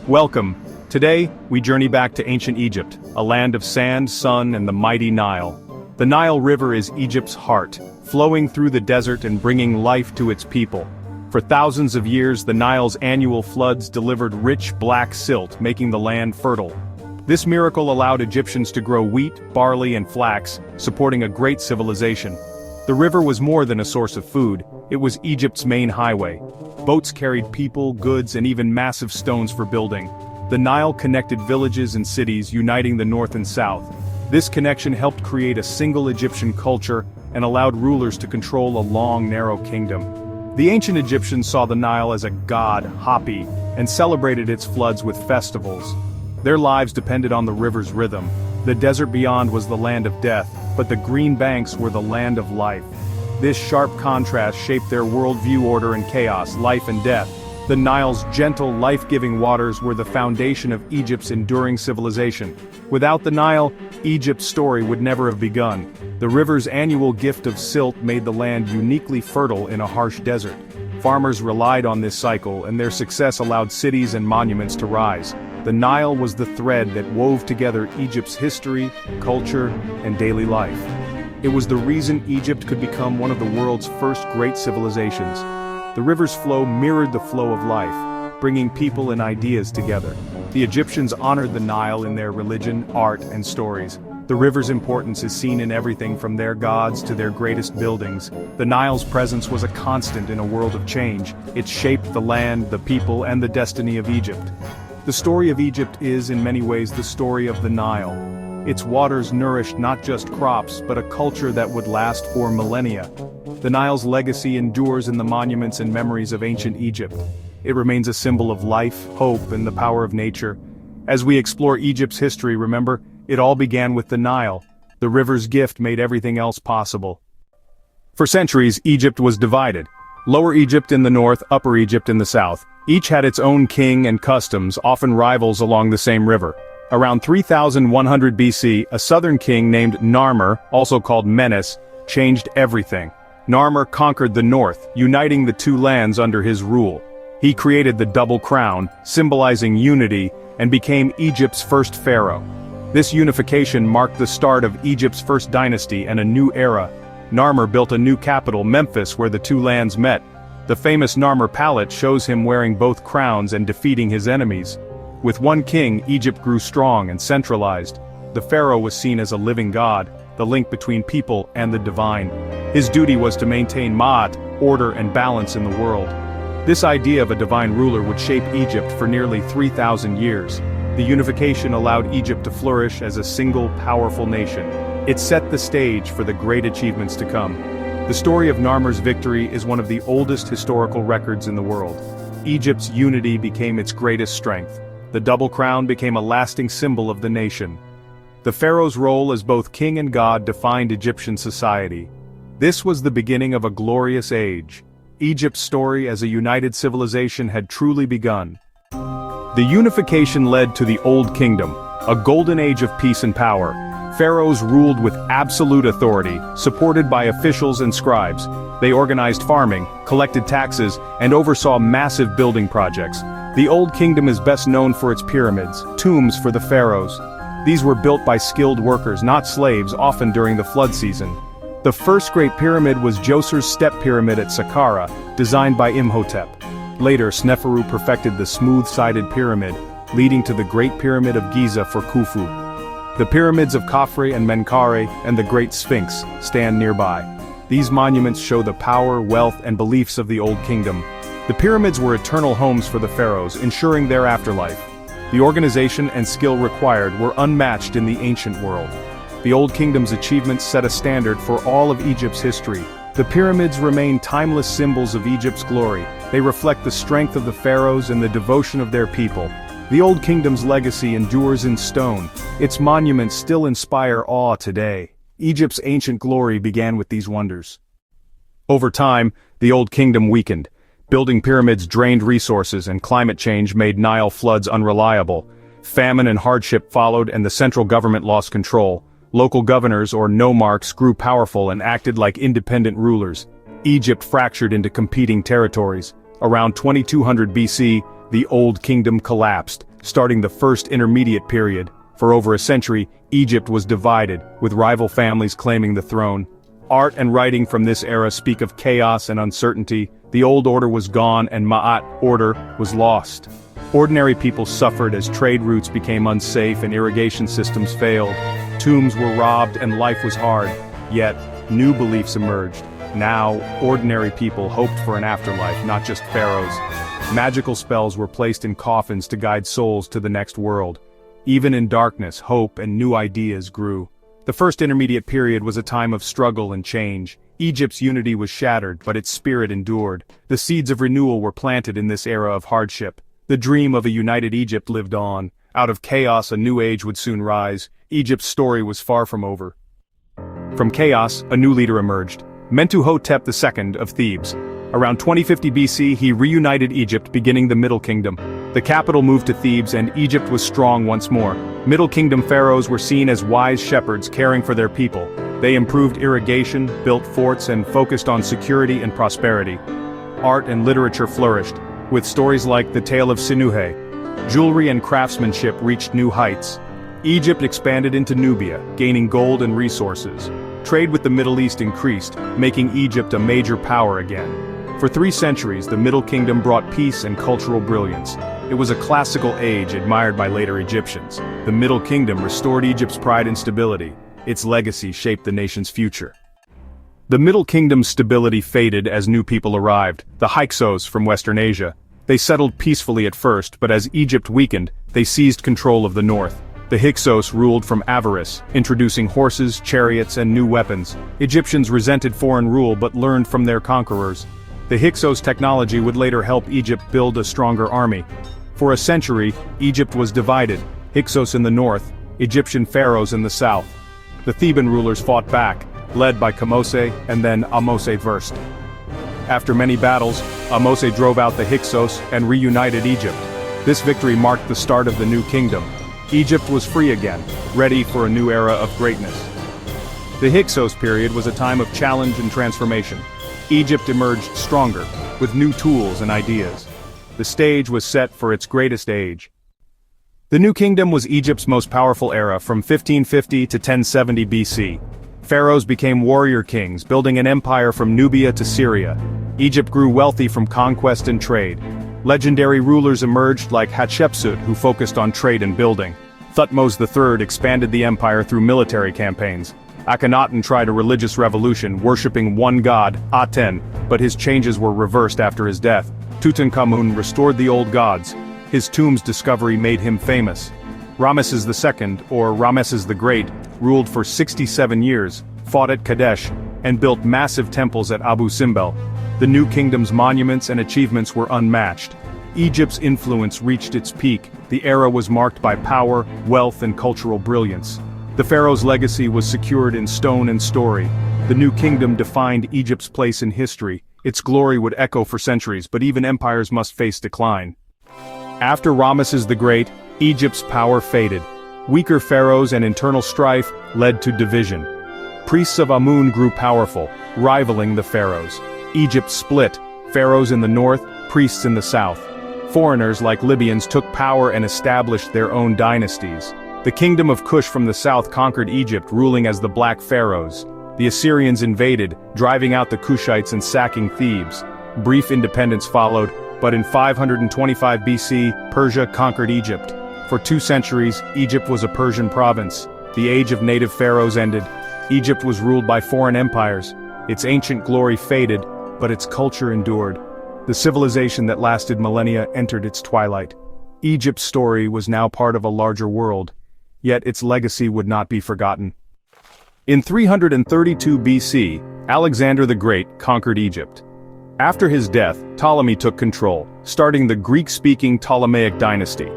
Welcome. Today, we journey back to ancient Egypt, a land of sand, sun, and the mighty Nile. The Nile River is Egypt's heart, flowing through the desert and bringing life to its people. For thousands of years, the Nile's annual floods delivered rich black silt, making the land fertile. This miracle allowed Egyptians to grow wheat, barley, and flax, supporting a great civilization. The river was more than a source of food, it was Egypt's main highway. Boats carried people, goods, and even massive stones for building. The Nile connected villages and cities, uniting the north and south. This connection helped create a single Egyptian culture and allowed rulers to control a long, narrow kingdom. The ancient Egyptians saw the Nile as a god, Hapi, and celebrated its floods with festivals. Their lives depended on the river's rhythm. The desert beyond was the land of death, but the green banks were the land of life. This sharp contrast shaped their worldview: order and chaos, life and death. The Nile's gentle, life-giving waters were the foundation of Egypt's enduring civilization. Without the Nile, Egypt's story would never have begun. The river's annual gift of silt made the land uniquely fertile in a harsh desert. Farmers relied on this cycle, and their success allowed cities and monuments to rise. The Nile was the thread that wove together Egypt's history, culture, and daily life. It was the reason Egypt could become one of the world's first great civilizations. The river's flow mirrored the flow of life, bringing people and ideas together. The Egyptians honored the Nile in their religion, art, and stories. The river's importance is seen in everything from their gods to their greatest buildings. The Nile's presence was a constant in a world of change. It shaped the land, the people, and the destiny of Egypt. The story of Egypt is, in many ways, the story of the Nile. Its waters nourished not just crops, but a culture that would last for millennia. The Nile's legacy endures in the monuments and memories of ancient Egypt. It remains a symbol of life, hope, and the power of nature. As we explore Egypt's history, remember, it all began with the Nile. The river's gift made everything else possible. For centuries, Egypt was divided. Lower Egypt in the north, Upper Egypt in the south. Each had its own king and customs, often rivals along the same river. Around 3100 BC, a southern king named Narmer, also called Menes, changed everything. Narmer conquered the north, uniting the two lands under his rule. He created the double crown, symbolizing unity, and became Egypt's first pharaoh. This unification marked the start of Egypt's first dynasty and a new era. Narmer built a new capital, Memphis, where the two lands met. The famous Narmer Palette shows him wearing both crowns and defeating his enemies. With one king, Egypt grew strong and centralized. The pharaoh was seen as a living god, the link between people and the divine. His duty was to maintain ma'at, order and balance in the world. This idea of a divine ruler would shape Egypt for nearly 3,000 years. The unification allowed Egypt to flourish as a single, powerful nation. It set the stage for the great achievements to come. The story of Narmer's victory is one of the oldest historical records in the world. Egypt's unity became its greatest strength. The double crown became a lasting symbol of the nation. The pharaoh's role as both king and god defined Egyptian society. This was the beginning of a glorious age. Egypt's story as a united civilization had truly begun. The unification led to the Old Kingdom, a golden age of peace and power. Pharaohs ruled with absolute authority, supported by officials and scribes. They organized farming, collected taxes, and oversaw massive building projects. The Old Kingdom is best known for its pyramids, tombs for the pharaohs. These were built by skilled workers, not slaves, often during the flood season. The first great pyramid was Djoser's Step Pyramid at Saqqara, designed by Imhotep. Later, Sneferu perfected the smooth-sided pyramid, leading to the Great Pyramid of Giza for Khufu. The pyramids of Khafre and Menkaure and the Great Sphinx stand nearby. These monuments show the power, wealth, and beliefs of the Old Kingdom. The pyramids were eternal homes for the pharaohs, ensuring their afterlife. The organization and skill required were unmatched in the ancient world. The Old Kingdom's achievements set a standard for all of Egypt's history. The pyramids remain timeless symbols of Egypt's glory. They reflect the strength of the pharaohs and the devotion of their people. The Old Kingdom's legacy endures in stone. Its monuments still inspire awe today. Egypt's ancient glory began with these wonders. Over time, the Old Kingdom weakened. Building pyramids drained resources, and climate change made Nile floods unreliable. Famine and hardship followed, and the central government lost control. Local governors, or nomarchs, grew powerful and acted like independent rulers. Egypt fractured into competing territories. Around 2200 BC, the Old Kingdom collapsed. starting the first intermediate period. For over a century, Egypt was divided, with rival families claiming the throne. Art and writing from this era speak of chaos and uncertainty. The old order was gone and Ma'at, order, was lost. Ordinary people suffered as trade routes became unsafe and irrigation systems failed. Tombs were robbed and life was hard. Yet, new beliefs emerged. Now, ordinary people hoped for an afterlife, not just pharaohs. Magical spells were placed in coffins to guide souls to the next world. Even in darkness, hope and new ideas grew. The first intermediate period was a time of struggle and change. Egypt's unity was shattered, but its spirit endured. The seeds of renewal were planted in this era of hardship. The dream of a united Egypt lived on. Out of chaos, a new age would soon rise. Egypt's story was far from over. From chaos, a new leader emerged. Mentuhotep II of Thebes. Around 2050 BC, he reunited Egypt, beginning the Middle Kingdom. The capital moved to Thebes and Egypt was strong once more. Middle Kingdom pharaohs were seen as wise shepherds caring for their people. They improved irrigation, built forts, and focused on security and prosperity. Art and literature flourished, with stories like the Tale of Sinuhe. Jewelry and craftsmanship reached new heights. Egypt expanded into Nubia, gaining gold and resources. Trade with the Middle East increased, making Egypt a major power again. For 3 centuries, the Middle Kingdom brought peace and cultural brilliance. It was a classical age admired by later Egyptians. The Middle Kingdom restored Egypt's pride and stability. Its legacy shaped the nation's future. The Middle Kingdom's stability faded as new people arrived, the Hyksos from Western Asia. They settled peacefully at first, but as Egypt weakened, they seized control of the north. The Hyksos ruled from avarice, introducing horses, chariots, and new weapons. Egyptians resented foreign rule but learned from their conquerors. The Hyksos technology would later help Egypt build a stronger army. For a century, Egypt was divided, Hyksos in the north, Egyptian pharaohs in the south. The Theban rulers fought back, led by Kamose and then Ahmose I. After many battles, Ahmose drove out the Hyksos and reunited Egypt. This victory marked the start of the new kingdom. Egypt was free again, ready for a new era of greatness. The Hyksos period was a time of challenge and transformation. Egypt emerged stronger, with new tools and ideas. The stage was set for its greatest age. The New Kingdom was Egypt's most powerful era from 1550 to 1070 BC. Pharaohs became warrior kings, building an empire from Nubia to Syria. Egypt grew wealthy from conquest and trade. Legendary rulers emerged like Hatshepsut, who focused on trade and building. Thutmose III expanded the empire through military campaigns. Akhenaten tried a religious revolution, worshipping one god, Aten, but his changes were reversed after his death. Tutankhamun restored the old gods. His tomb's discovery made him famous. Ramesses II, or Ramesses the Great, ruled for 67 years, fought at Kadesh, and built massive temples at Abu Simbel. The new kingdom's monuments and achievements were unmatched. Egypt's influence reached its peak. The era was marked by power, wealth, and cultural brilliance. The pharaoh's legacy was secured in stone and story. The new kingdom defined Egypt's place in history. Its glory would echo for centuries, but even empires must face decline. After Ramesses the Great, Egypt's power faded. Weaker pharaohs and internal strife led to division. Priests of Amun grew powerful, rivaling the pharaohs. Egypt split, pharaohs in the north, priests in the south. Foreigners like Libyans took power and established their own dynasties. The kingdom of Kush from the south conquered Egypt, ruling as the Black Pharaohs. The Assyrians invaded, driving out the Kushites and sacking Thebes. Brief independence followed, but in 525 BC, Persia conquered Egypt. For 2 centuries, Egypt was a Persian province. The age of native pharaohs ended. Egypt was ruled by foreign empires. Its ancient glory faded, but its culture endured. The civilization that lasted millennia entered its twilight. Egypt's story was now part of a larger world. Yet its legacy would not be forgotten. In 332 BC, Alexander the Great conquered Egypt. After his death, Ptolemy took control, starting the Greek-speaking Ptolemaic dynasty.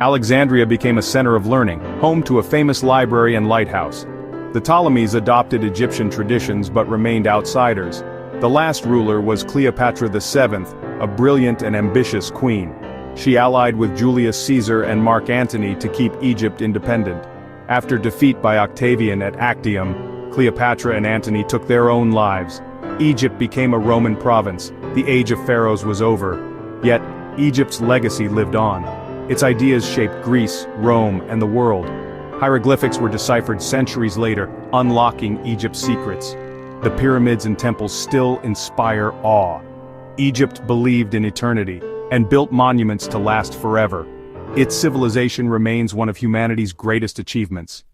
Alexandria became a center of learning, home to a famous library and lighthouse. The Ptolemies adopted Egyptian traditions but remained outsiders. The last ruler was Cleopatra VII, a brilliant and ambitious queen. She allied with Julius Caesar and Mark Antony to keep Egypt independent. After defeat by Octavian at Actium, Cleopatra and Antony took their own lives. Egypt became a Roman province. The age of pharaohs was over. Yet, Egypt's legacy lived on. Its ideas shaped Greece, Rome, and the world. Hieroglyphics were deciphered centuries later, unlocking Egypt's secrets. The pyramids and temples still inspire awe. Egypt believed in eternity, and built monuments to last forever. Its civilization remains one of humanity's greatest achievements.